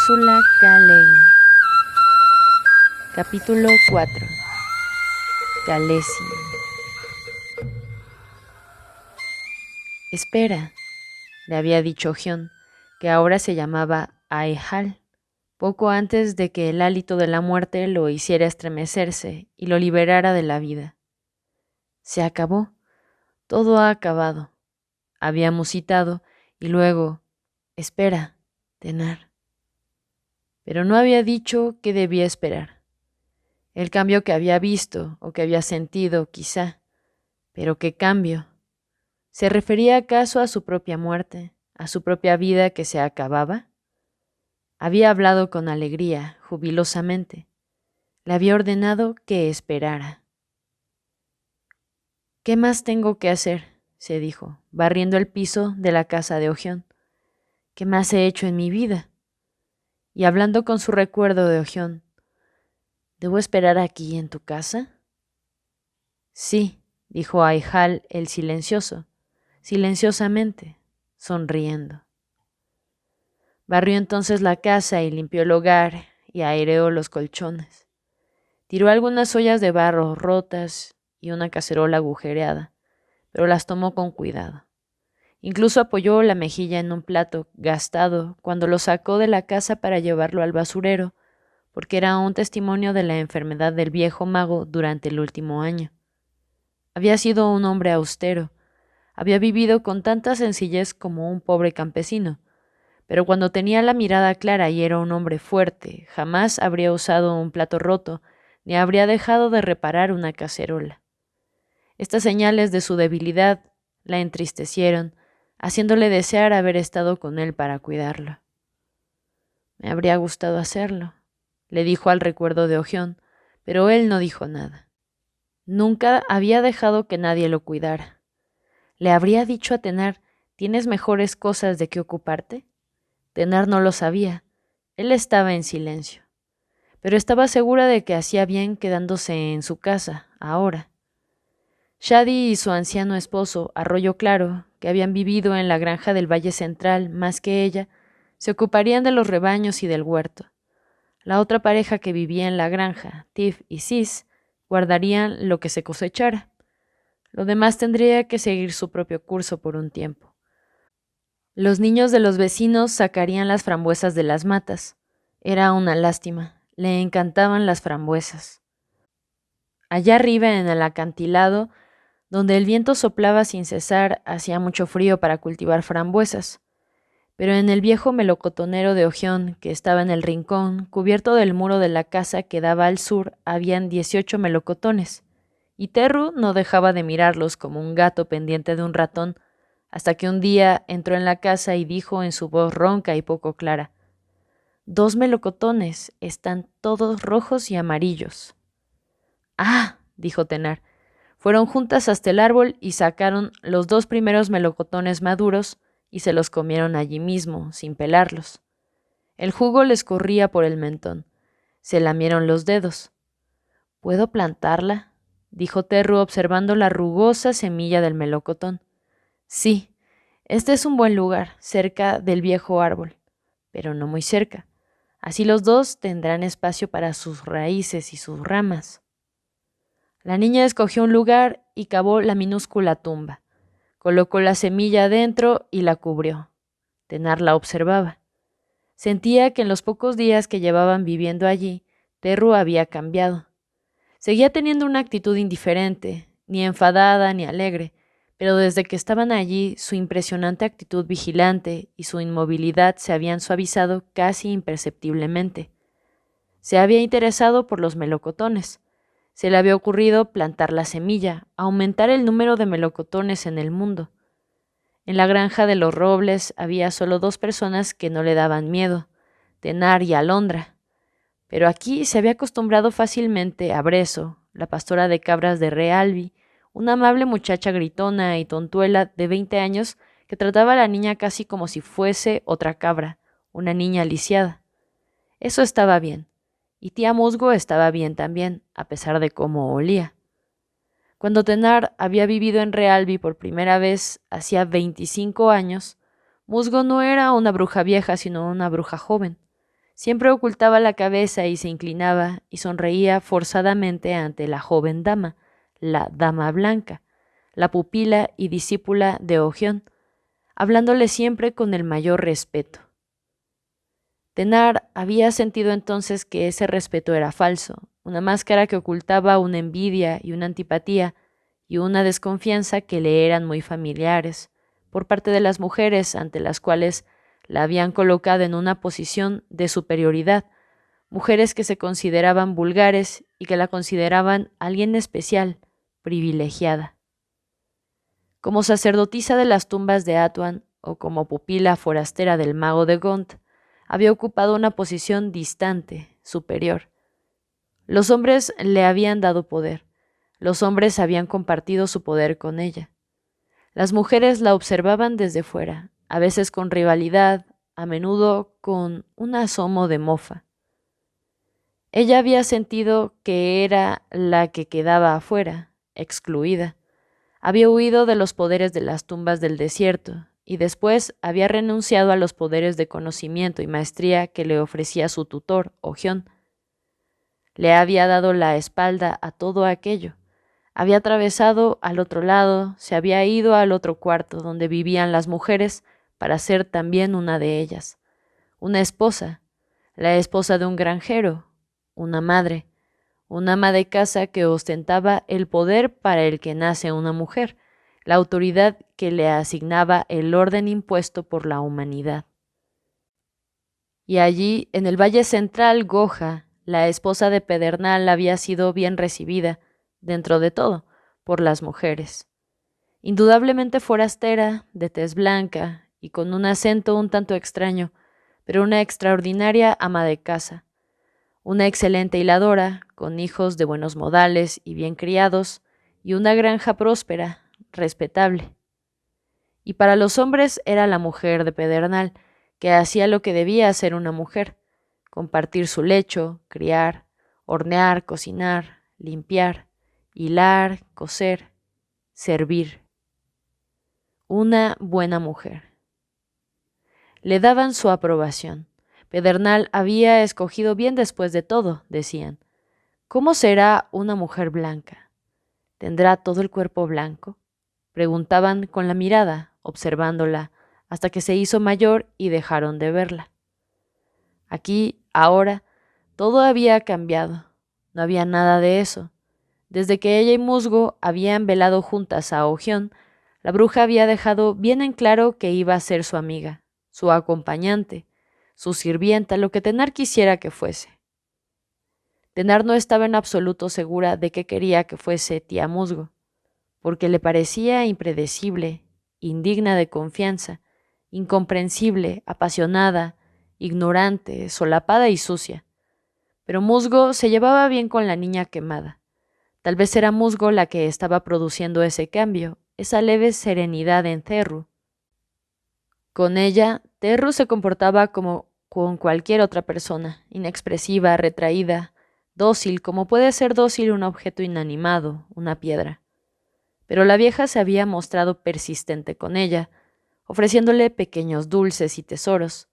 Úrsula K. Le Guin. Capítulo 4. Khaleesi. Espera, le había dicho Gion, que ahora se llamaba Aehal, poco antes de que el hálito de la muerte lo hiciera estremecerse y lo liberara de la vida. Se acabó, todo ha acabado. Había musitado y luego, espera, Tenar. Pero no había dicho qué debía esperar. El cambio que había visto o que había sentido, quizá. Pero ¿qué cambio? ¿Se refería acaso a su propia muerte, a su propia vida que se acababa? Había hablado con alegría, jubilosamente. Le había ordenado que esperara. ¿Qué más tengo que hacer?, se dijo, barriendo el piso de la casa de Ogión. ¿Qué más he hecho en mi vida? Y hablando con su recuerdo de Ogión, ¿debo esperar aquí en tu casa? Sí, dijo Aehal el silencioso, silenciosamente, sonriendo. Barrió entonces la casa y limpió el hogar y aireó los colchones. Tiró algunas ollas de barro rotas y una cacerola agujereada, pero las tomó con cuidado. Incluso apoyó la mejilla en un plato gastado cuando lo sacó de la casa para llevarlo al basurero, porque era un testimonio de la enfermedad del viejo mago durante el último año. Había sido un hombre austero, había vivido con tanta sencillez como un pobre campesino, pero cuando tenía la mirada clara y era un hombre fuerte, jamás habría usado un plato roto, ni habría dejado de reparar una cacerola. Estas señales de su debilidad la entristecieron, haciéndole desear haber estado con él para cuidarlo. Me habría gustado hacerlo, le dijo al recuerdo de Ogión, pero él no dijo nada. Nunca había dejado que nadie lo cuidara. ¿Le habría dicho a Tenar, ¿tienes mejores cosas de qué ocuparte? Tenar no lo sabía. Él estaba en silencio. Pero estaba segura de que hacía bien quedándose en su casa, ahora. Shadi y su anciano esposo, Arroyo Claro, que habían vivido en la granja del Valle Central más que ella, se ocuparían de los rebaños y del huerto. La otra pareja que vivía en la granja, Tif y Sis, guardarían lo que se cosechara. Lo demás tendría que seguir su propio curso por un tiempo. Los niños de los vecinos sacarían las frambuesas de las matas. Era una lástima, le encantaban las frambuesas. Allá arriba en el acantilado, donde el viento soplaba sin cesar, hacía mucho frío para cultivar frambuesas. Pero en el viejo melocotonero de Ogión, que estaba en el rincón, cubierto del muro de la casa que daba al sur, habían 18 melocotones, y Terru no dejaba de mirarlos como un gato pendiente de un ratón, hasta que un día entró en la casa y dijo en su voz ronca y poco clara: «2 melocotones, están todos rojos y amarillos». «Ah», dijo Tenar. Fueron juntas hasta el árbol y sacaron los 2 primeros melocotones maduros y se los comieron allí mismo, sin pelarlos. El jugo les corría por el mentón. Se lamieron los dedos. «¿Puedo plantarla?», dijo Terru observando la rugosa semilla del melocotón. «Sí, este es un buen lugar, cerca del viejo árbol, pero no muy cerca. Así los 2 tendrán espacio para sus raíces y sus ramas». La niña escogió un lugar y cavó la minúscula tumba. Colocó la semilla adentro y la cubrió. Tenar la observaba. Sentía que en los pocos días que llevaban viviendo allí, Terru había cambiado. Seguía teniendo una actitud indiferente, ni enfadada ni alegre, pero desde que estaban allí, su impresionante actitud vigilante y su inmovilidad se habían suavizado casi imperceptiblemente. Se había interesado por los melocotones. Se le había ocurrido plantar la semilla, aumentar el número de melocotones en el mundo. En la granja de los robles había solo 2 personas que no le daban miedo, Tenar y Alondra. Pero aquí se había acostumbrado fácilmente a Brezo, la pastora de cabras de Realbi, una amable muchacha gritona y tontuela de 20 años que trataba a la niña casi como si fuese otra cabra, una niña lisiada. Eso estaba bien. Y tía Musgo estaba bien también, a pesar de cómo olía. Cuando Tenar había vivido en Realbi por primera vez hacía 25 años, Musgo no era una bruja vieja, sino una bruja joven. Siempre ocultaba la cabeza y se inclinaba y sonreía forzadamente ante la joven dama, la Dama Blanca, la pupila y discípula de Ogión, hablándole siempre con el mayor respeto. Tenar había sentido entonces que ese respeto era falso, una máscara que ocultaba una envidia y una antipatía y una desconfianza que le eran muy familiares por parte de las mujeres ante las cuales la habían colocado en una posición de superioridad, mujeres que se consideraban vulgares y que la consideraban alguien especial, privilegiada. Como sacerdotisa de las tumbas de Atuan o como pupila forastera del mago de Gont, había ocupado una posición distante, superior. Los hombres le habían dado poder, los hombres habían compartido su poder con ella. Las mujeres la observaban desde fuera, a veces con rivalidad, a menudo con un asomo de mofa. Ella había sentido que era la que quedaba afuera, excluida. Había huido de los poderes de las tumbas del desierto y después había renunciado a los poderes de conocimiento y maestría que le ofrecía su tutor, Ogión. Le había dado la espalda a todo aquello. Había atravesado al otro lado, se había ido al otro cuarto donde vivían las mujeres para ser también una de ellas. Una esposa, la esposa de un granjero, una madre, un ama de casa que ostentaba el poder para el que nace una mujer, la autoridad que le asignaba el orden impuesto por la humanidad. Y allí, en el Valle Central, Goja, la esposa de Pedernal, había sido bien recibida, dentro de todo, por las mujeres. Indudablemente forastera, de tez blanca y con un acento un tanto extraño, pero una extraordinaria ama de casa, una excelente hiladora, con hijos de buenos modales y bien criados, y una granja próspera, respetable. Y para los hombres era la mujer de Pedernal, que hacía lo que debía hacer una mujer: compartir su lecho, criar, hornear, cocinar, limpiar, hilar, coser, servir. Una buena mujer. Le daban su aprobación. Pedernal había escogido bien después de todo, decían. ¿Cómo será una mujer blanca? ¿Tendrá todo el cuerpo blanco? Preguntaban con la mirada, observándola, hasta que se hizo mayor y dejaron de verla. Aquí, ahora, todo había cambiado. No había nada de eso. Desde que ella y Musgo habían velado juntas a Ogión, la bruja había dejado bien en claro que iba a ser su amiga, su acompañante, su sirvienta, lo que Tenar quisiera que fuese. Tenar no estaba en absoluto segura de qué quería que fuese tía Musgo, porque le parecía impredecible, indigna de confianza, incomprensible, apasionada, ignorante, solapada y sucia. Pero Musgo se llevaba bien con la niña quemada. Tal vez era Musgo la que estaba produciendo ese cambio, esa leve serenidad en Terru. Con ella, Terru se comportaba como con cualquier otra persona, inexpresiva, retraída, dócil, como puede ser dócil un objeto inanimado, una piedra. Pero la vieja se había mostrado persistente con ella, ofreciéndole pequeños dulces y tesoros,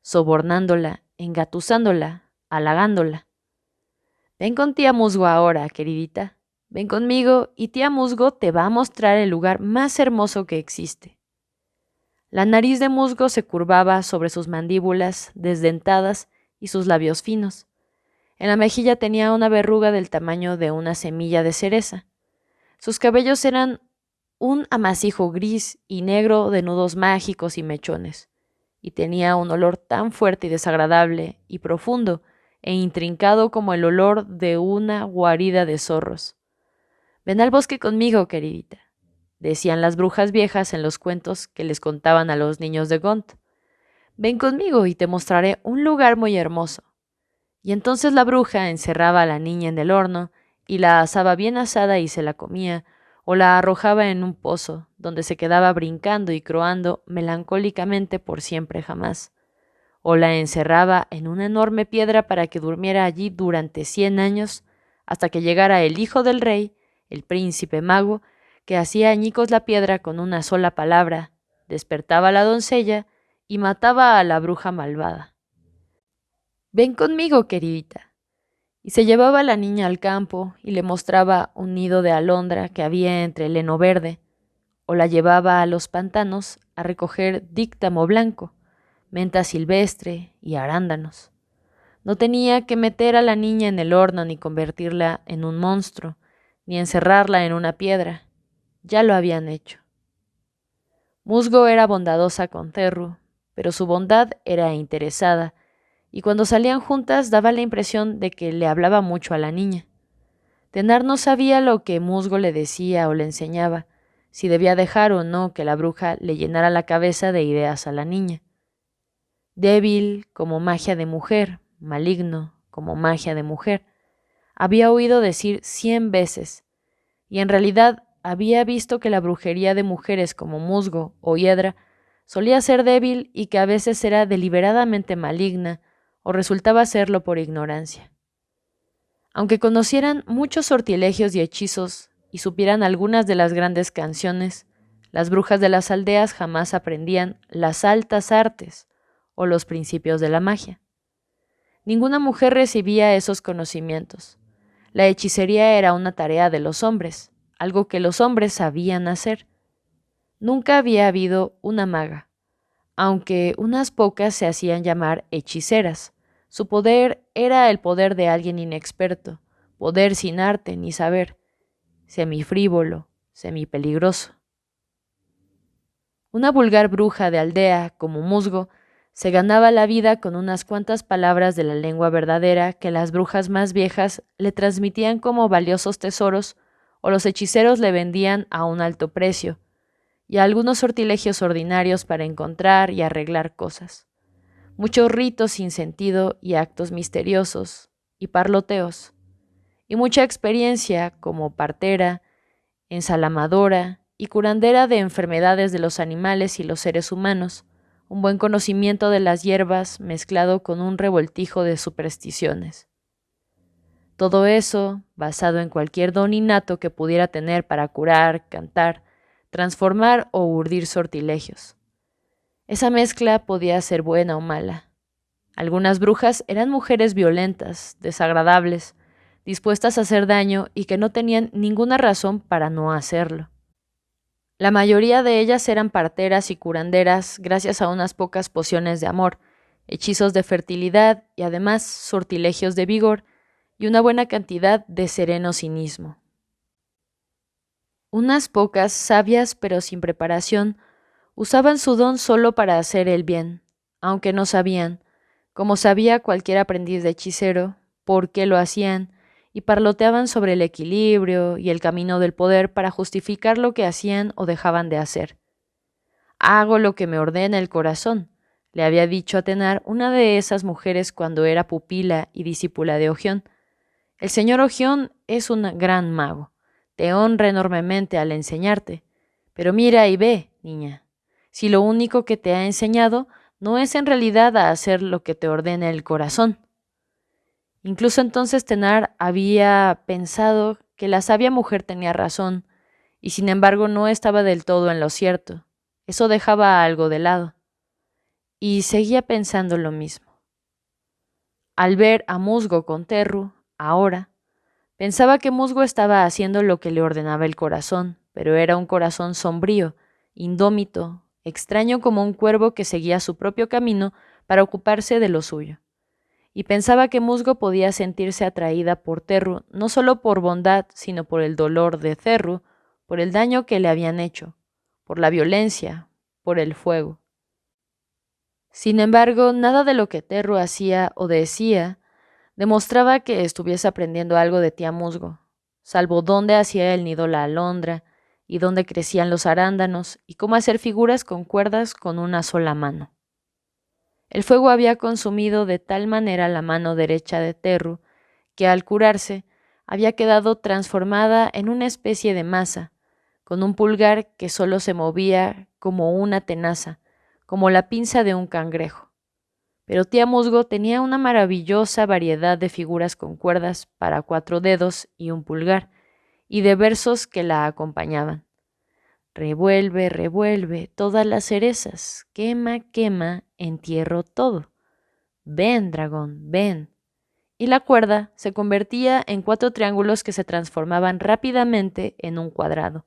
sobornándola, engatusándola, halagándola. Ven con tía Musgo ahora, queridita. Ven conmigo y tía Musgo te va a mostrar el lugar más hermoso que existe. La nariz de Musgo se curvaba sobre sus mandíbulas desdentadas y sus labios finos. En la mejilla tenía una verruga del tamaño de una semilla de cereza. Sus cabellos eran un amasijo gris y negro de nudos mágicos y mechones, y tenía un olor tan fuerte y desagradable y profundo e intrincado como el olor de una guarida de zorros. Ven al bosque conmigo, queridita, decían las brujas viejas en los cuentos que les contaban a los niños de Gont. Ven conmigo y te mostraré un lugar muy hermoso. Y entonces la bruja encerraba a la niña en el horno y la asaba bien asada y se la comía, o la arrojaba en un pozo, donde se quedaba brincando y croando melancólicamente por siempre jamás, o la encerraba en una enorme piedra para que durmiera allí durante 100 años, hasta que llegara el hijo del rey, el príncipe mago, que hacía añicos la piedra con una sola palabra, despertaba a la doncella y mataba a la bruja malvada. Ven conmigo, queridita. Y se llevaba a la niña al campo y le mostraba un nido de alondra que había entre el heno verde, o la llevaba a los pantanos a recoger díctamo blanco, menta silvestre y arándanos. No tenía que meter a la niña en el horno ni convertirla en un monstruo, ni encerrarla en una piedra. Ya lo habían hecho. Musgo era bondadosa con Terru, pero su bondad era interesada, y cuando salían juntas daba la impresión de que le hablaba mucho a la niña. Tenar no sabía lo que Musgo le decía o le enseñaba, si debía dejar o no que la bruja le llenara la cabeza de ideas a la niña. Débil como magia de mujer, maligno como magia de mujer, había oído decir 100 veces, y en realidad había visto que la brujería de mujeres como Musgo o Hiedra solía ser débil y que a veces era deliberadamente maligna o resultaba serlo por ignorancia. Aunque conocieran muchos sortilegios y hechizos y supieran algunas de las grandes canciones, las brujas de las aldeas jamás aprendían las altas artes o los principios de la magia. Ninguna mujer recibía esos conocimientos. La hechicería era una tarea de los hombres, algo que los hombres sabían hacer. Nunca había habido una maga, aunque unas pocas se hacían llamar hechiceras. Su poder era el poder de alguien inexperto, poder sin arte ni saber, semifrívolo, semipeligroso. Una vulgar bruja de aldea, como Musgo, se ganaba la vida con unas cuantas palabras de la lengua verdadera que las brujas más viejas le transmitían como valiosos tesoros o los hechiceros le vendían a un alto precio, y algunos sortilegios ordinarios para encontrar y arreglar cosas. Muchos ritos sin sentido y actos misteriosos, y parloteos, y mucha experiencia como partera, ensalamadora y curandera de enfermedades de los animales y los seres humanos, un buen conocimiento de las hierbas mezclado con un revoltijo de supersticiones. Todo eso basado en cualquier don innato que pudiera tener para curar, cantar, transformar o urdir sortilegios. Esa mezcla podía ser buena o mala. Algunas brujas eran mujeres violentas, desagradables, dispuestas a hacer daño y que no tenían ninguna razón para no hacerlo. La mayoría de ellas eran parteras y curanderas gracias a unas pocas pociones de amor, hechizos de fertilidad y además sortilegios de vigor y una buena cantidad de sereno cinismo. Unas pocas, sabias pero sin preparación, usaban su don solo para hacer el bien, aunque no sabían, como sabía cualquier aprendiz de hechicero, por qué lo hacían, y parloteaban sobre el equilibrio y el camino del poder para justificar lo que hacían o dejaban de hacer. Hago lo que me ordena el corazón, le había dicho a Tenar una de esas mujeres cuando era pupila y discípula de Ogión. El señor Ogión es un gran mago, te honra enormemente al enseñarte, pero mira y ve, niña, si lo único que te ha enseñado no es en realidad a hacer lo que te ordena el corazón. Incluso entonces Tenar había pensado que la sabia mujer tenía razón, y sin embargo no estaba del todo en lo cierto. Eso dejaba algo de lado. Y seguía pensando lo mismo. Al ver a Musgo con Terru, ahora, pensaba que Musgo estaba haciendo lo que le ordenaba el corazón, pero era un corazón sombrío, indómito, extraño como un cuervo que seguía su propio camino para ocuparse de lo suyo. Y pensaba que Musgo podía sentirse atraída por Terru, no solo por bondad, sino por el dolor de Terru, por el daño que le habían hecho, por la violencia, por el fuego. Sin embargo, nada de lo que Terru hacía o decía demostraba que estuviese aprendiendo algo de tía Musgo, salvo dónde hacía el nido la alondra, y dónde crecían los arándanos, y cómo hacer figuras con cuerdas con una sola mano. El fuego había consumido de tal manera la mano derecha de Terru que al curarse había quedado transformada en una especie de masa, con un pulgar que solo se movía como una tenaza, como la pinza de un cangrejo. Pero tía Musgo tenía una maravillosa variedad de figuras con cuerdas para 4 dedos y un pulgar, y de versos que la acompañaban. Revuelve, revuelve todas las cerezas, quema, quema, entierro todo. «Ven, dragón, ven». Y la cuerda se convertía en 4 triángulos que se transformaban rápidamente en un cuadrado.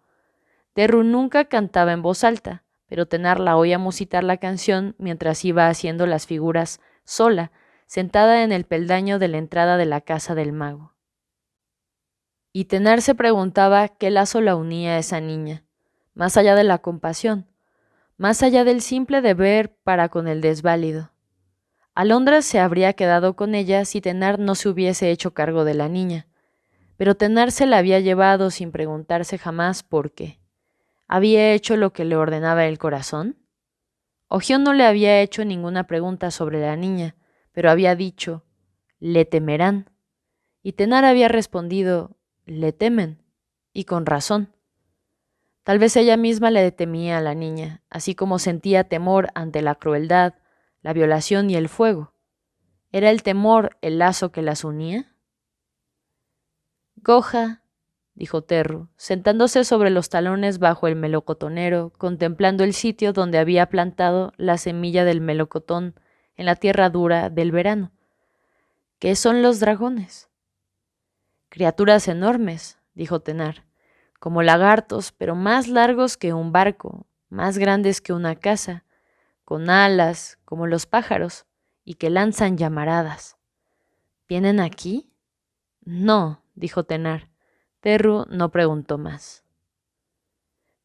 Terru nunca cantaba en voz alta, pero Tenar la oía musitar la canción mientras iba haciendo las figuras sola, sentada en el peldaño de la entrada de la casa del mago. Y Tenar se preguntaba qué lazo la unía a esa niña, más allá de la compasión, más allá del simple deber para con el desválido. Alondra se habría quedado con ella si Tenar no se hubiese hecho cargo de la niña, pero Tenar se la había llevado sin preguntarse jamás por qué. ¿Había hecho lo que le ordenaba el corazón? Ogión no le había hecho ninguna pregunta sobre la niña, pero había dicho, «Le temerán». Y Tenar había respondido, «Le temen», y con razón. Tal vez ella misma le temía a la niña, así como sentía temor ante la crueldad, la violación y el fuego. ¿Era el temor el lazo que las unía? «Goja», dijo Terru, sentándose sobre los talones bajo el melocotonero, contemplando el sitio donde había plantado la semilla del melocotón en la tierra dura del verano. «¿Qué son los dragones?» «Criaturas enormes», dijo Tenar, «como lagartos, pero más largos que un barco, más grandes que una casa, con alas, como los pájaros, y que lanzan llamaradas». «¿Vienen aquí?» «No», dijo Tenar. Terru no preguntó más.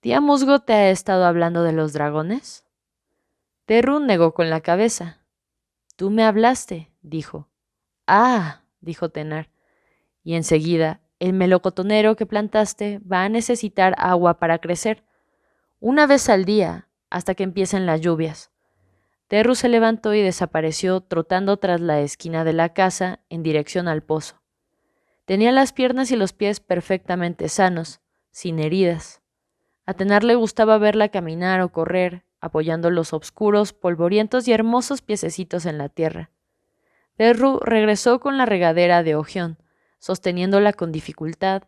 «¿Tía Musgo te ha estado hablando de los dragones?» Terru negó con la cabeza. «Tú me hablaste», dijo. «Ah», dijo Tenar. «Y enseguida, el melocotonero que plantaste va a necesitar agua para crecer, 1 vez al día, hasta que empiecen las lluvias». Terru se levantó y desapareció trotando tras la esquina de la casa en dirección al pozo. Tenía las piernas y los pies perfectamente sanos, sin heridas. A Tenar le gustaba verla caminar o correr, apoyando los obscuros, polvorientos y hermosos piececitos en la tierra. Terru regresó con la regadera de Ogión, sosteniéndola con dificultad,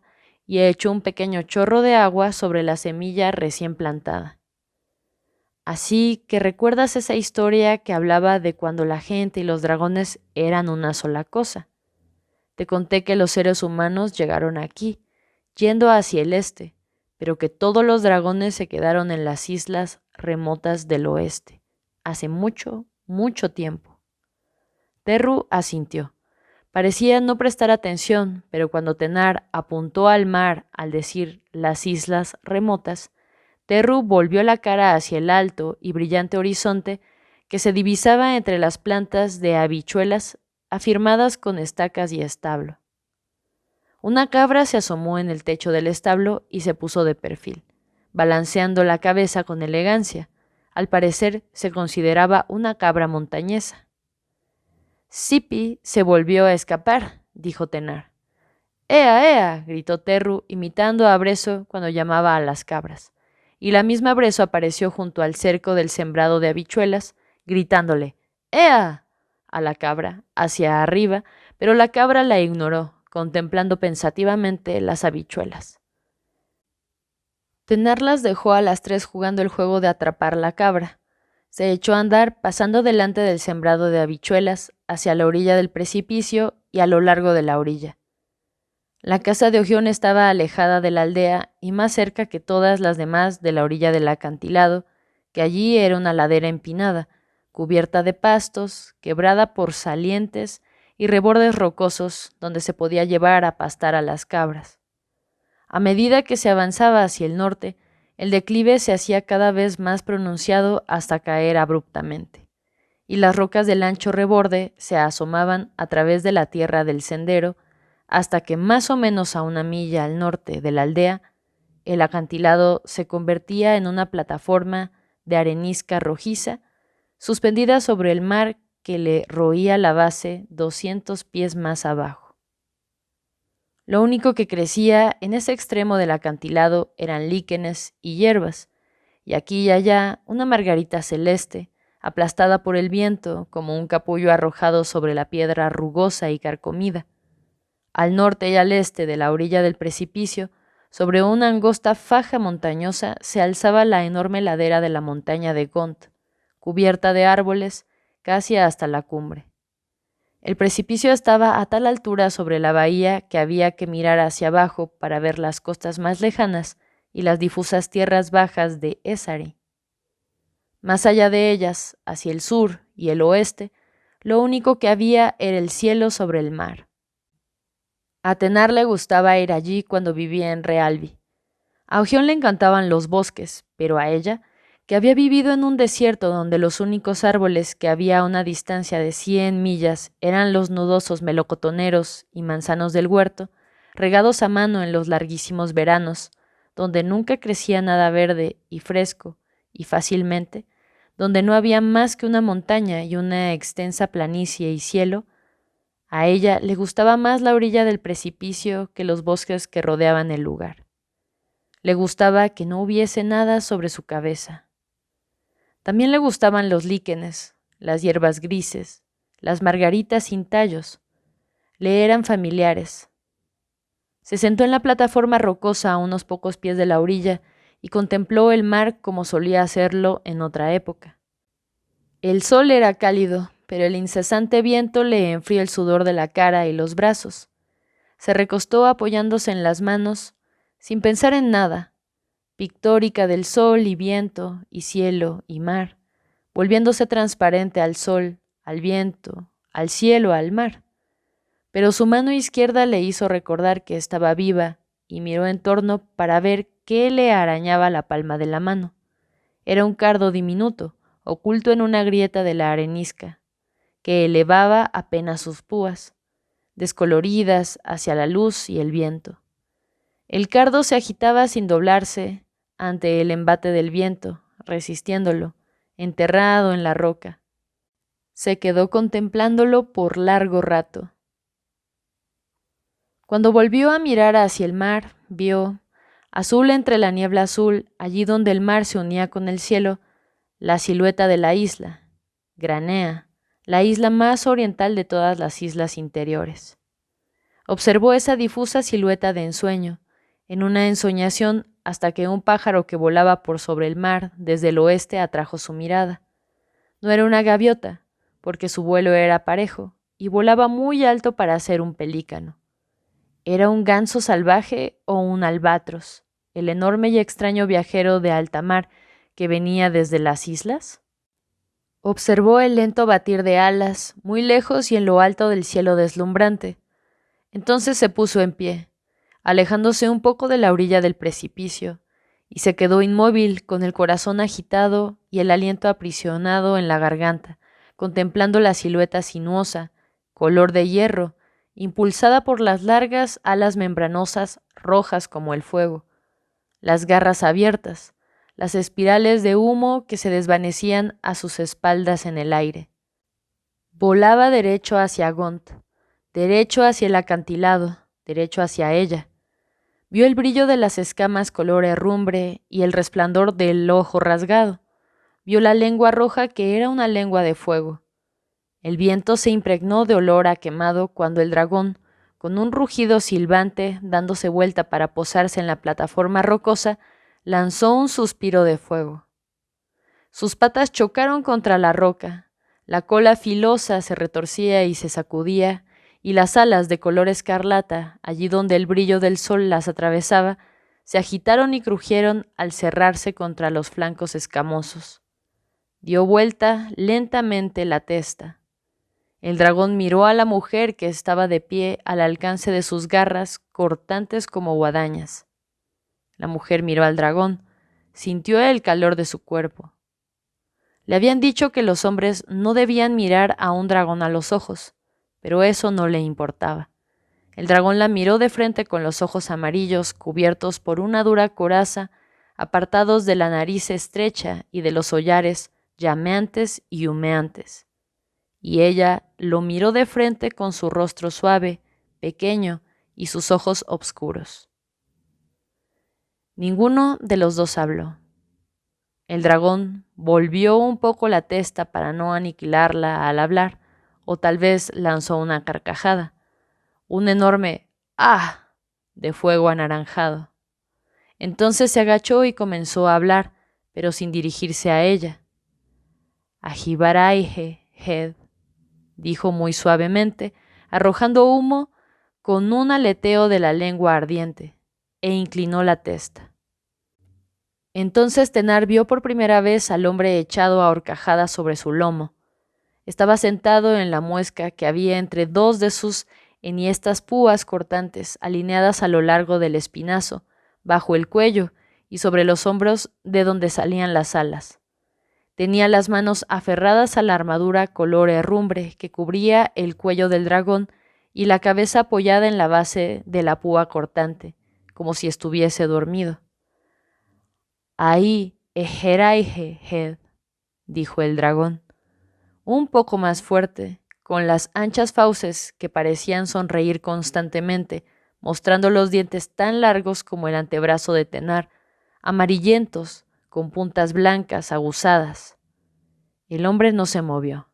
y echó un pequeño chorro de agua sobre la semilla recién plantada. «Así que recuerdas esa historia que hablaba de cuando la gente y los dragones eran una sola cosa. Te conté que los seres humanos llegaron aquí, yendo hacia el este, pero que todos los dragones se quedaron en las islas remotas del oeste, hace mucho, mucho tiempo». Terru asintió. Parecía no prestar atención, pero cuando Tenar apuntó al mar al decir las islas remotas, Terru volvió la cara hacia el alto y brillante horizonte que se divisaba entre las plantas de habichuelas afirmadas con estacas y establo. Una cabra se asomó en el techo del establo y se puso de perfil, balanceando la cabeza con elegancia. Al parecer se consideraba una cabra montañesa. «Sipi se volvió a escapar», dijo Tenar. «¡Ea, ea!», gritó Terru, imitando a Brezo cuando llamaba a las cabras. Y la misma Brezo apareció junto al cerco del sembrado de habichuelas, gritándole «¡Ea!» a la cabra, hacia arriba, pero la cabra la ignoró, contemplando pensativamente las habichuelas. Tenar las dejó a las 3 jugando el juego de atrapar la cabra. Se echó a andar pasando delante del sembrado de habichuelas, hacia la orilla del precipicio y a lo largo de la orilla. La casa de Ogión estaba alejada de la aldea y más cerca que todas las demás de la orilla del acantilado, que allí era una ladera empinada, cubierta de pastos, quebrada por salientes y rebordes rocosos donde se podía llevar a pastar a las cabras. A medida que se avanzaba hacia el norte, el declive se hacía cada vez más pronunciado hasta caer abruptamente, y las rocas del ancho reborde se asomaban a través de la tierra del sendero hasta que más o menos a 1 milla al norte de la aldea, el acantilado se convertía en una plataforma de arenisca rojiza suspendida sobre el mar que le roía la base 200 pies más abajo. Lo único que crecía en ese extremo del acantilado eran líquenes y hierbas, y aquí y allá una margarita celeste, aplastada por el viento como un capullo arrojado sobre la piedra rugosa y carcomida. Al norte y al este de la orilla del precipicio, sobre una angosta faja montañosa, se alzaba la enorme ladera de la montaña de Gont, cubierta de árboles casi hasta la cumbre. El precipicio estaba a tal altura sobre la bahía que había que mirar hacia abajo para ver las costas más lejanas y las difusas tierras bajas de Ésare. Más allá de ellas, hacia el sur y el oeste, lo único que había era el cielo sobre el mar. A Tenar le gustaba ir allí cuando vivía en Realbi. A Ogión le encantaban los bosques, pero a ella, que había vivido en un desierto donde los únicos árboles que había a una distancia de 100 millas eran los nudosos melocotoneros y manzanos del huerto, regados a mano en los larguísimos veranos, donde nunca crecía nada verde y fresco, y fácilmente, donde no había más que una montaña y una extensa planicie y cielo, a ella le gustaba más la orilla del precipicio que los bosques que rodeaban el lugar. Le gustaba que no hubiese nada sobre su cabeza. También le gustaban los líquenes, las hierbas grises, las margaritas sin tallos. Le eran familiares. Se sentó en la plataforma rocosa a unos pocos pies de la orilla y contempló el mar como solía hacerlo en otra época. El sol era cálido, pero el incesante viento le enfrió el sudor de la cara y los brazos. Se recostó apoyándose en las manos, sin pensar en nada, pictórica del sol y viento y cielo y mar, volviéndose transparente al sol, al viento, al cielo, al mar. Pero su mano izquierda le hizo recordar que estaba viva y miró en torno para ver qué le arañaba la palma de la mano. Era un cardo diminuto, oculto en una grieta de la arenisca, que elevaba apenas sus púas, descoloridas hacia la luz y el viento. El cardo se agitaba sin doblarse ante el embate del viento, resistiéndolo, enterrado en la roca. Se quedó contemplándolo por largo rato. Cuando volvió a mirar hacia el mar, vio, azul entre la niebla azul, allí donde el mar se unía con el cielo, la silueta de la isla, Granea, la isla más oriental de todas las islas interiores. Observó esa difusa silueta de ensueño, en una ensoñación hasta que un pájaro que volaba por sobre el mar desde el oeste atrajo su mirada. No era una gaviota, porque su vuelo era parejo, y volaba muy alto para ser un pelícano. ¿Era un ganso salvaje o un albatros, el enorme y extraño viajero de alta mar que venía desde las islas? Observó el lento batir de alas, muy lejos y en lo alto del cielo deslumbrante. Entonces se puso en pie, alejándose un poco de la orilla del precipicio, y se quedó inmóvil, con el corazón agitado y el aliento aprisionado en la garganta, contemplando la silueta sinuosa, color de hierro, impulsada por las largas alas membranosas rojas como el fuego, las garras abiertas, las espirales de humo que se desvanecían a sus espaldas en el aire. Volaba derecho hacia Gont, derecho hacia el acantilado, derecho hacia ella. Vio el brillo de las escamas color herrumbre y el resplandor del ojo rasgado. Vio la lengua roja que era una lengua de fuego. El viento se impregnó de olor a quemado cuando el dragón, con un rugido silbante, dándose vuelta para posarse en la plataforma rocosa, lanzó un suspiro de fuego. Sus patas chocaron contra la roca, la cola filosa se retorcía y se sacudía, y las alas de color escarlata, allí donde el brillo del sol las atravesaba, se agitaron y crujieron al cerrarse contra los flancos escamosos. Dio vuelta lentamente la testa. El dragón miró a la mujer que estaba de pie al alcance de sus garras cortantes como guadañas. La mujer miró al dragón, sintió el calor de su cuerpo. Le habían dicho que los hombres no debían mirar a un dragón a los ojos, pero eso no le importaba. El dragón la miró de frente con los ojos amarillos cubiertos por una dura coraza, apartados de la nariz estrecha y de los hollares llameantes y humeantes. Y ella lo miró de frente con su rostro suave, pequeño y sus ojos obscuros. Ninguno de los dos habló. El dragón volvió un poco la testa para no aniquilarla al hablar, o tal vez lanzó una carcajada, un enorme ¡ah! De fuego anaranjado. Entonces se agachó y comenzó a hablar, pero sin dirigirse a ella. Ajibaraihe, Hed. dijo muy suavemente, arrojando humo con un aleteo de la lengua ardiente, e inclinó la testa. Entonces Tenar vio por primera vez al hombre echado a horcajadas sobre su lomo. Estaba sentado en la muesca que había entre dos de sus enhiestas púas cortantes, alineadas a lo largo del espinazo, bajo el cuello y sobre los hombros de donde salían las alas. Tenía las manos aferradas a la armadura color herrumbre que cubría el cuello del dragón y la cabeza apoyada en la base de la púa cortante, como si estuviese dormido. Ahí, Ejeraihe, Hed, dijo el dragón, un poco más fuerte, con las anchas fauces que parecían sonreír constantemente, mostrando los dientes tan largos como el antebrazo de Tenar, amarillentos, con puntas blancas aguzadas. El hombre no se movió.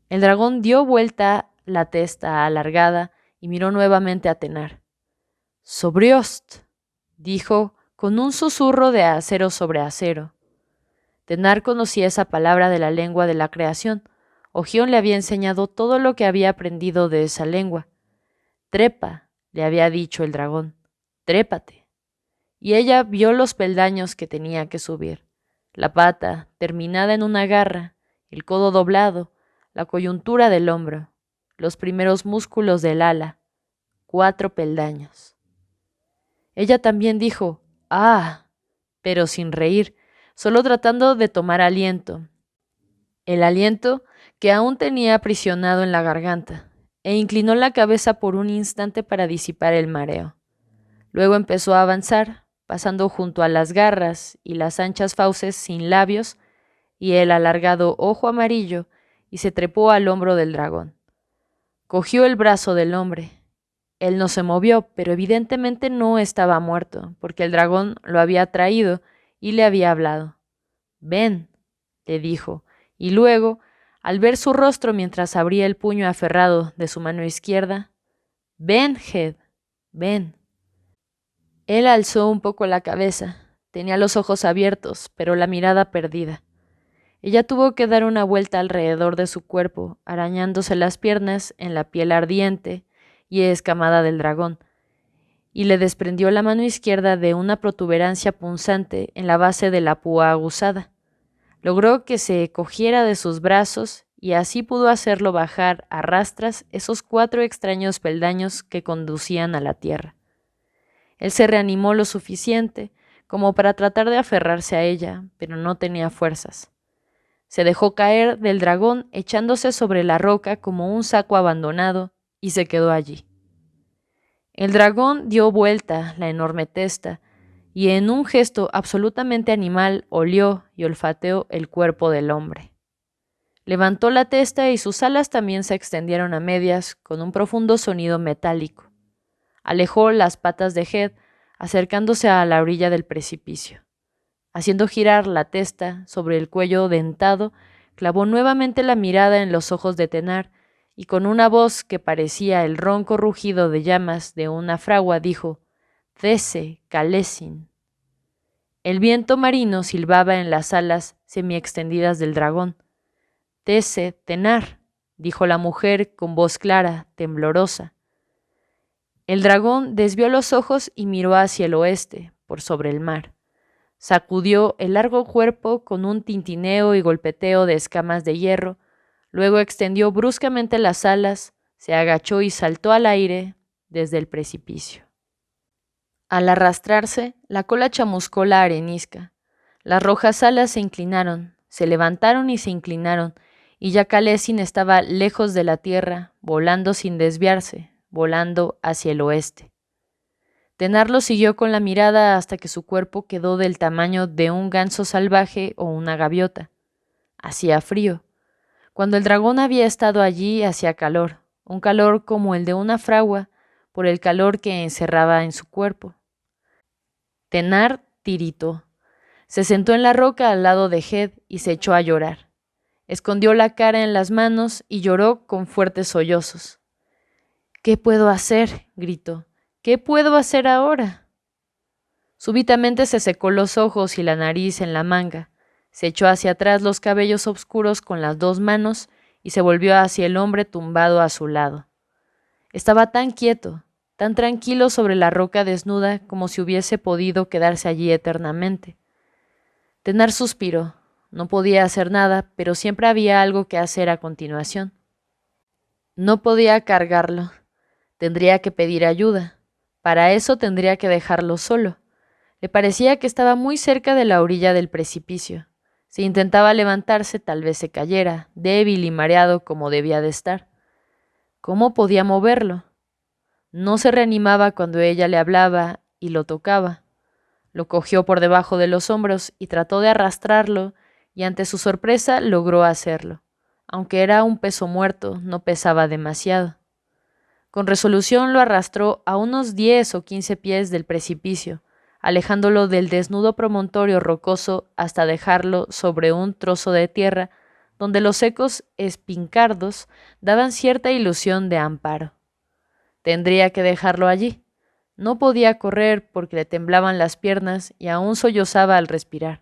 El dragón dio vuelta la testa alargada y miró nuevamente a Tenar. «Sobriost», dijo con un susurro de acero sobre acero. Tenar conocía esa palabra de la lengua de la creación. Ogión le había enseñado todo lo que había aprendido de esa lengua. «Trepa», le había dicho el dragón, «trépate». Y ella vio los peldaños que tenía que subir. La pata, terminada en una garra, el codo doblado, la coyuntura del hombro, los primeros músculos del ala, 4 peldaños. Ella también dijo, «¡Ah!», pero sin reír, solo tratando de tomar aliento. El aliento que aún tenía aprisionado en la garganta, e inclinó la cabeza por un instante para disipar el mareo. Luego empezó a avanzar, pasando junto a las garras y las anchas fauces sin labios y el alargado ojo amarillo, y se trepó al hombro del dragón. Cogió el brazo del hombre. Él no se movió, pero evidentemente no estaba muerto, porque el dragón lo había traído y le había hablado. «Ven», le dijo, y luego, al ver su rostro mientras abría el puño aferrado de su mano izquierda, «Ven, Hed, ven». Él alzó un poco la cabeza. Tenía los ojos abiertos, pero la mirada perdida. Ella tuvo que dar una vuelta alrededor de su cuerpo, arañándose las piernas en la piel ardiente y escamada del dragón, y le desprendió la mano izquierda de una protuberancia punzante en la base de la púa aguzada. Logró que se cogiera de sus brazos y así pudo hacerlo bajar a rastras esos 4 extraños peldaños que conducían a la tierra. Él se reanimó lo suficiente como para tratar de aferrarse a ella, pero no tenía fuerzas. Se dejó caer del dragón echándose sobre la roca como un saco abandonado y se quedó allí. El dragón dio vuelta la enorme testa y en un gesto absolutamente animal olió y olfateó el cuerpo del hombre. Levantó la testa y sus alas también se extendieron a medias con un profundo sonido metálico. Alejó las patas de Hed, acercándose a la orilla del precipicio. Haciendo girar la testa sobre el cuello dentado, clavó nuevamente la mirada en los ojos de Tenar y con una voz que parecía el ronco rugido de llamas de una fragua dijo, «These, Kalesin». El viento marino silbaba en las alas semiextendidas del dragón. «These, Tenar», dijo la mujer con voz clara, temblorosa. El dragón desvió los ojos y miró hacia el oeste, por sobre el mar. Sacudió el largo cuerpo con un tintineo y golpeteo de escamas de hierro, luego extendió bruscamente las alas, se agachó y saltó al aire desde el precipicio. Al arrastrarse, la cola chamuscó la arenisca. Las rojas alas se inclinaron, se levantaron y se inclinaron, y ya Kalesin estaba lejos de la tierra, volando sin desviarse, volando hacia el oeste. Tenar lo siguió con la mirada hasta que su cuerpo quedó del tamaño de un ganso salvaje o una gaviota. Hacía frío. Cuando el dragón había estado allí hacía calor, un calor como el de una fragua, por el calor que encerraba en su cuerpo. Tenar tiritó. Se sentó en la roca al lado de Hed y se echó a llorar. Escondió la cara en las manos y lloró con fuertes sollozos. «¿Qué puedo hacer?», gritó. «¿Qué puedo hacer ahora?». Súbitamente se secó los ojos y la nariz en la manga, se echó hacia atrás los cabellos oscuros con las 2 manos y se volvió hacia el hombre tumbado a su lado. Estaba tan quieto, tan tranquilo sobre la roca desnuda como si hubiese podido quedarse allí eternamente. Tenar suspiró. No podía hacer nada, pero siempre había algo que hacer a continuación. No podía cargarlo. Tendría que pedir ayuda. Para eso tendría que dejarlo solo. Le parecía que estaba muy cerca de la orilla del precipicio. Si intentaba levantarse, tal vez se cayera, débil y mareado como debía de estar. ¿Cómo podía moverlo? No se reanimaba cuando ella le hablaba y lo tocaba. Lo cogió por debajo de los hombros y trató de arrastrarlo, y ante su sorpresa logró hacerlo. Aunque era un peso muerto, no pesaba demasiado. Con resolución lo arrastró a unos 10 o 15 pies del precipicio, alejándolo del desnudo promontorio rocoso hasta dejarlo sobre un trozo de tierra donde los secos espincardos daban cierta ilusión de amparo. Tendría que dejarlo allí. No podía correr porque le temblaban las piernas y aún sollozaba al respirar.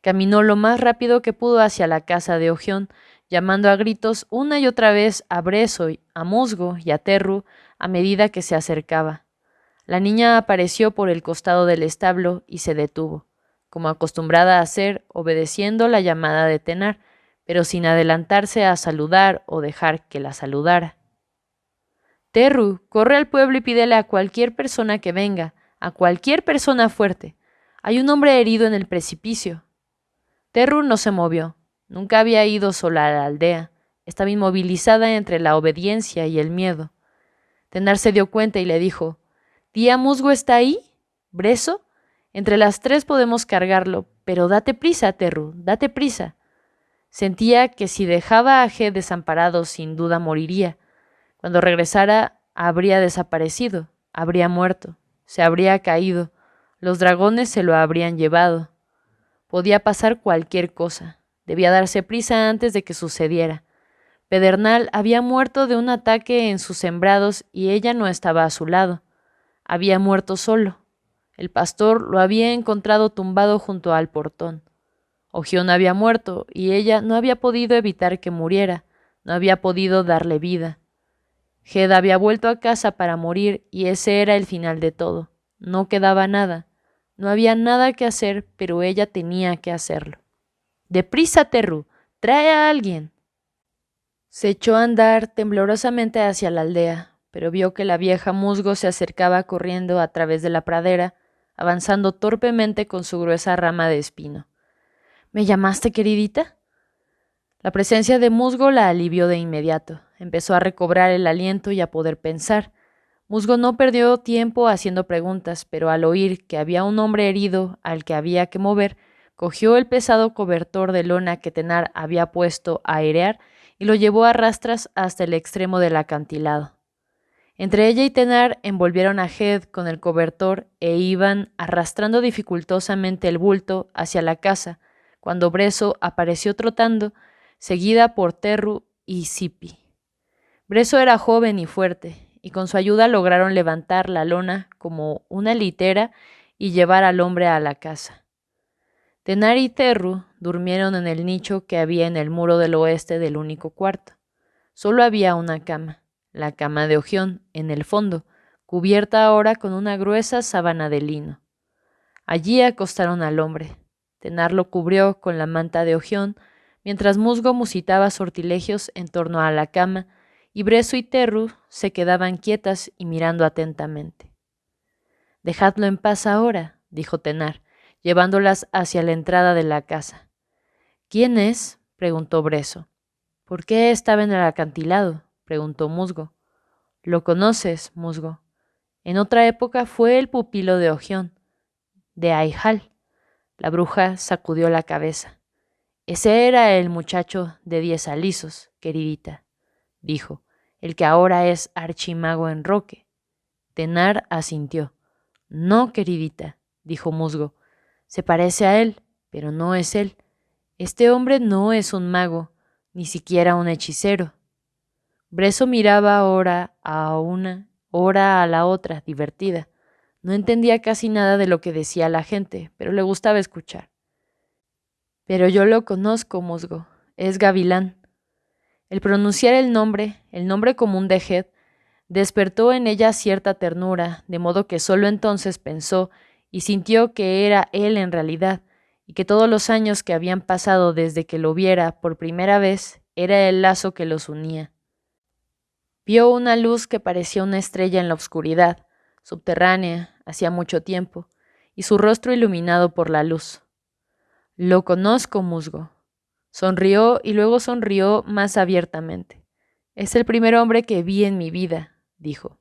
Caminó lo más rápido que pudo hacia la casa de Ogión, llamando a gritos una y otra vez a Breso, a Musgo y a Terru a medida que se acercaba. La niña apareció por el costado del establo y se detuvo, como acostumbrada a hacer, obedeciendo la llamada de Tenar, pero sin adelantarse a saludar o dejar que la saludara. Terru, corre al pueblo y pídele a cualquier persona que venga, a cualquier persona fuerte. Hay un hombre herido en el precipicio. Terru no se movió. Nunca había ido sola a la aldea. Estaba inmovilizada entre la obediencia y el miedo. Tenar se dio cuenta y le dijo: ¿Tía Musgo está ahí? ¿Breso? Entre las tres podemos cargarlo, pero date prisa, Terru, date prisa. Sentía que si dejaba a G desamparado, sin duda moriría. Cuando regresara, habría desaparecido, habría muerto, se habría caído, los dragones se lo habrían llevado. Podía pasar cualquier cosa, debía darse prisa antes de que sucediera. Pedernal había muerto de un ataque en sus sembrados y ella no estaba a su lado. Había muerto solo. El pastor lo había encontrado tumbado junto al portón. Ogión había muerto y ella no había podido evitar que muriera, no había podido darle vida. Ged había vuelto a casa para morir y ese era el final de todo. No quedaba nada. No había nada que hacer, pero ella tenía que hacerlo. ¡Deprisa, Terru! ¡Trae a alguien! Se echó a andar temblorosamente hacia la aldea, pero vio que la vieja Musgo se acercaba corriendo a través de la pradera, avanzando torpemente con su gruesa rama de espino. ¿Me llamaste, queridita? La presencia de Musgo la alivió de inmediato. Empezó a recobrar el aliento y a poder pensar. Musgo no perdió tiempo haciendo preguntas, pero al oír que había un hombre herido al que había que mover, cogió el pesado cobertor de lona que Tenar había puesto a airear y lo llevó a rastras hasta el extremo del acantilado. Entre ella y Tenar envolvieron a Ged con el cobertor e iban arrastrando dificultosamente el bulto hacia la casa, cuando Breso apareció trotando, seguida por Terru y Sipi. Breso era joven y fuerte, y con su ayuda lograron levantar la lona como una litera y llevar al hombre a la casa. Tenar y Terru durmieron en el nicho que había en el muro del oeste del único cuarto. Solo había una cama, la cama de Ogión, en el fondo, cubierta ahora con una gruesa sábana de lino. Allí acostaron al hombre. Tenar lo cubrió con la manta de Ogión, mientras Musgo musitaba sortilegios en torno a la cama, y Breso y Terru se quedaban quietas y mirando atentamente. «Dejadlo en paz ahora», dijo Tenar, llevándolas hacia la entrada de la casa. «¿Quién es?», preguntó Breso. «¿Por qué estaba en el acantilado?», preguntó Musgo. «Lo conoces, Musgo. En otra época fue el pupilo de Ogión, de Aihal». La bruja sacudió la cabeza. «Ese era el muchacho de 10 alisos, queridita», dijo, «el que ahora es archimago en Roque». Tenar asintió. «No, queridita», dijo Musgo. «Se parece a él, pero no es él. Este hombre no es un mago, ni siquiera un hechicero». Breso miraba ahora a una, ahora a la otra, divertida. No entendía casi nada de lo que decía la gente, pero le gustaba escuchar. «Pero yo lo conozco, Musgo. Es Gavilán». El pronunciar el nombre común de Head, despertó en ella cierta ternura, de modo que solo entonces pensó y sintió que era él en realidad, y que todos los años que habían pasado desde que lo viera por primera vez era el lazo que los unía. Vio una luz que parecía una estrella en la oscuridad, subterránea, hacía mucho tiempo, y su rostro iluminado por la luz. Lo conozco, musgo. Sonrió y luego sonrió más abiertamente. Es el primer hombre que vi en mi vida, dijo.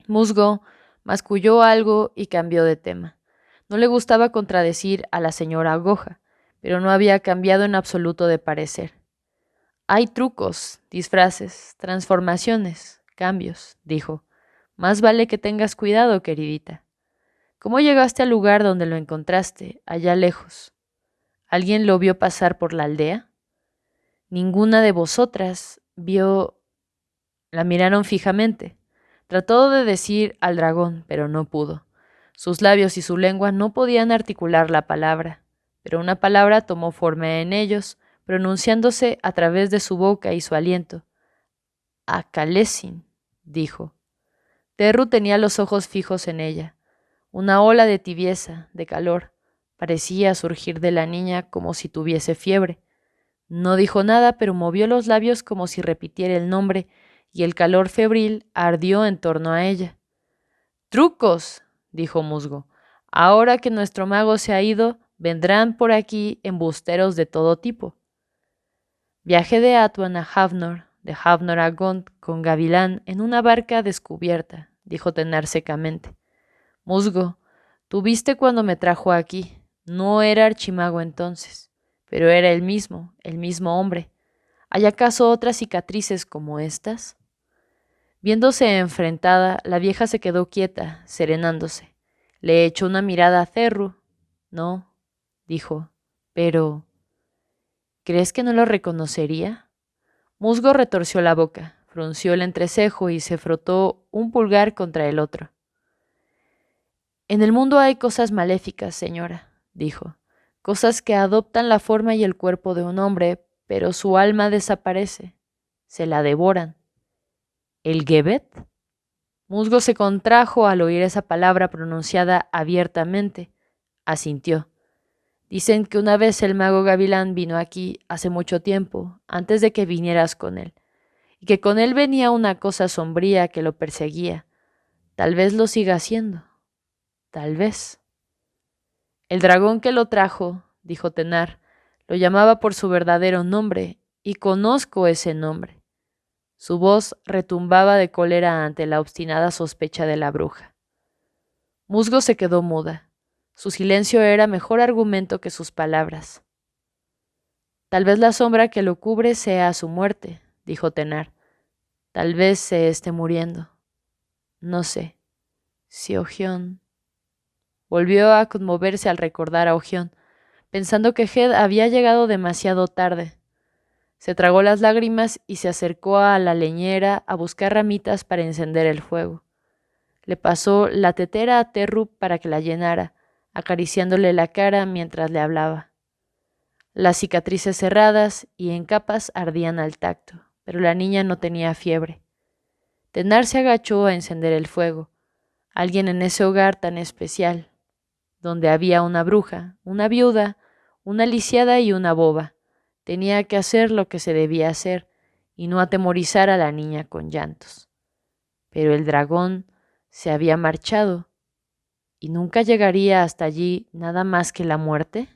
Musgo masculló algo y cambió de tema. No le gustaba contradecir a la señora Goja, pero no había cambiado en absoluto de parecer. Hay trucos, disfraces, transformaciones, cambios, dijo. Más vale que tengas cuidado, queridita. ¿Cómo llegaste al lugar donde lo encontraste, allá lejos? ¿Alguien lo vio pasar por la aldea? Ninguna de vosotras vio... La miraron fijamente. Trató de decir al dragón, pero no pudo. Sus labios y su lengua no podían articular la palabra, pero una palabra tomó forma en ellos, pronunciándose a través de su boca y su aliento. Acalesin, dijo. Terru tenía los ojos fijos en ella. Una ola de tibieza, de calor, parecía surgir de la niña como si tuviese fiebre. No dijo nada, pero movió los labios como si repitiera el nombre, y el calor febril ardió en torno a ella. ¡Trucos!, dijo Musgo. Ahora que nuestro mago se ha ido, vendrán por aquí embusteros de todo tipo. Viajé de Atuan a Havnor, de Havnor a Gont con Gavilán en una barca descubierta, dijo Tenar secamente. Musgo, tú viste cuando me trajo aquí. No era archimago entonces, pero era el mismo hombre. ¿Hay acaso otras cicatrices como estas? Viéndose enfrentada, la vieja se quedó quieta, serenándose. Le echó una mirada a Cerru. No, dijo, pero... ¿crees que no lo reconocería? Musgo retorció la boca, frunció el entrecejo y se frotó un pulgar contra el otro. En el mundo hay cosas maléficas, señora, dijo, cosas que adoptan la forma y el cuerpo de un hombre, pero su alma desaparece, se la devoran. ¿El Gebet? Musgo se contrajo al oír esa palabra pronunciada abiertamente. Asintió. Dicen que una vez el mago Gavilán vino aquí hace mucho tiempo, antes de que vinieras con él, y que con él venía una cosa sombría que lo perseguía. Tal vez lo siga haciendo. Tal vez. El dragón que lo trajo, dijo Tenar, lo llamaba por su verdadero nombre, y conozco ese nombre. Su voz retumbaba de cólera ante la obstinada sospecha de la bruja. Musgo se quedó muda. Su silencio era mejor argumento que sus palabras. Tal vez la sombra que lo cubre sea su muerte, dijo Tenar. Tal vez se esté muriendo. No sé. Si Ogión... Volvió a conmoverse al recordar a Ogión, pensando que Head había llegado demasiado tarde. Se tragó las lágrimas y se acercó a la leñera a buscar ramitas para encender el fuego. Le pasó la tetera a Terru para que la llenara, acariciándole la cara mientras le hablaba. Las cicatrices cerradas y en capas ardían al tacto, pero la niña no tenía fiebre. Tenar se agachó a encender el fuego. Alguien en ese hogar tan especial, donde había una bruja, una viuda, una lisiada y una boba, tenía que hacer lo que se debía hacer y no atemorizar a la niña con llantos. Pero el dragón se había marchado y nunca llegaría hasta allí nada más que la muerte.